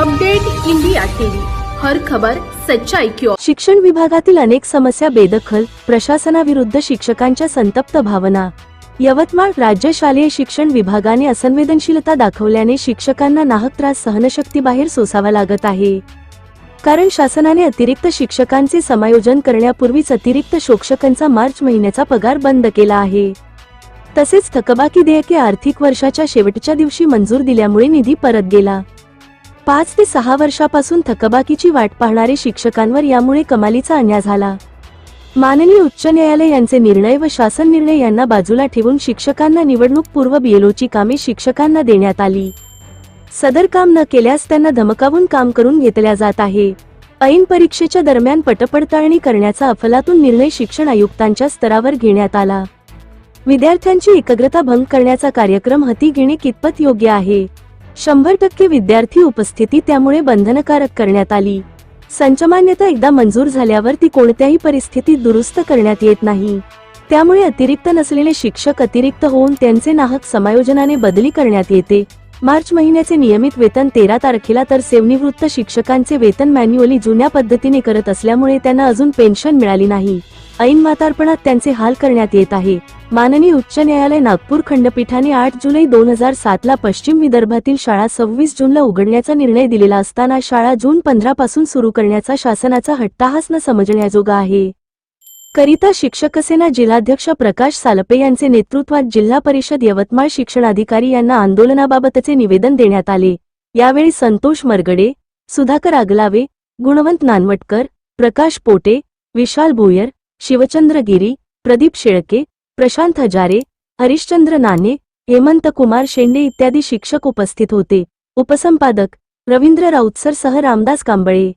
Update India TV, हर खबर सच्चाई की ओर। शिक्षण विभागातील अनेक समस्या बेदखल, प्रशासनाविरुद्ध शिक्षकांच्या संतप्त भावना। यवतमाळ राज्य शालेय शिक्षण विभागाने असंवेदनशीलता दाखवल्याने शिक्षकांना नाहक त्रास सहनशक्तीबाहेर सोसावा लागत आहे। कारण शासनाने अतिरिक्त शिक्षकांचे समायोजन करण्यापूर्वीच अतिरिक्त शिक्षकांचा मार्च महिन्याचा पगार बंद केला आहे। तसेच थकबाकी देयके आर्थिक वर्षाच्या शेवटच्या दिवशी मंजूर दिल्यामुळे निधी परत गेला। 5 ते 6 वर्षापासून थकबाकीची वाट पाहणारे शिक्षकांवर यामुळे कमालीचा अन्याय झाला। माननीय उच्च न्यायालय यांचे निर्णय व शासन निर्णय यांना बाजूला ठेवून शिक्षकांना निवडणूक पूर्व बीएलओची कामे शिक्षकांना देण्यात आली। सदर काम न केल्यास त्यांना धमकावून काम करून घेतल्या जात आहे। ऐन परीक्षेच्या दरम्यान पटपडताळणी करण्याचा अफलातून निर्णय शिक्षण आयुक्तांच्या स्तरावर घेण्यात आला। विद्यार्थ्यांची एकाग्रता भंग करण्याचा कार्यक्रम हाती घेणे कितपत योग्य आहे? 100% विद्यार्थी उपस्थिती त्यामुळे बंधनकारक करण्यात आली। संचमान्यता एकदा मंजूर झाल्यावर ती कोणत्याही परिस्थितीत दुरुस्त करण्यात येत नाही। त्यामुळे अतिरिक्त नसलेले शिक्षक अतिरिक्त होऊन त्यांचे नाहक समायोजनाने बदली करण्यात येते। मार्च महिन्याचे नियमित वेतन 13 तारखेला तर सेवानिवृत्त शिक्षकांचे वेतन मॅन्युअली जुन्या पद्धतीने करत असल्यामुळे त्यांना अजून पेन्शन मिळाली नाही। ऐन म्हातारपणात त्यांचे हाल करण्यात येत आहे। माननीय उच्च न्यायालय नागपूर खंडपीठाने 8 जुलै 2007 ला पश्चिम विदर्भातील शाळा 26 जूनला उघडण्याचा निर्णय दिलेला असताना शाळा जून 15 पासून सुरू करण्याचा शासनाचा हट्टहास न समजण्याजोगा आहे। करिता शिक्षकसेना जिल्हाध्यक्ष प्रकाश सालपे यांचे नेतृत्वात जिल्हा परिषद यवतमाळ शिक्षणाधिकारी यांना आंदोलनाबाबतचे निवेदन देण्यात आले। यावेळी संतोष मरगडे, सुधाकर आगलावे, गुणवंत नानवटकर, प्रकाश पोटे, विशाल भोयर, शिवचंद्र गिरी, प्रदीप शेळके, प्रशांत हजारे, हरिश्चंद्र नाने, हेमंत कुमार शेंडे इत्यादी शिक्षक उपस्थित होते। उपसंपादक रवींद्र राऊतसर सह रामदास कांबळे।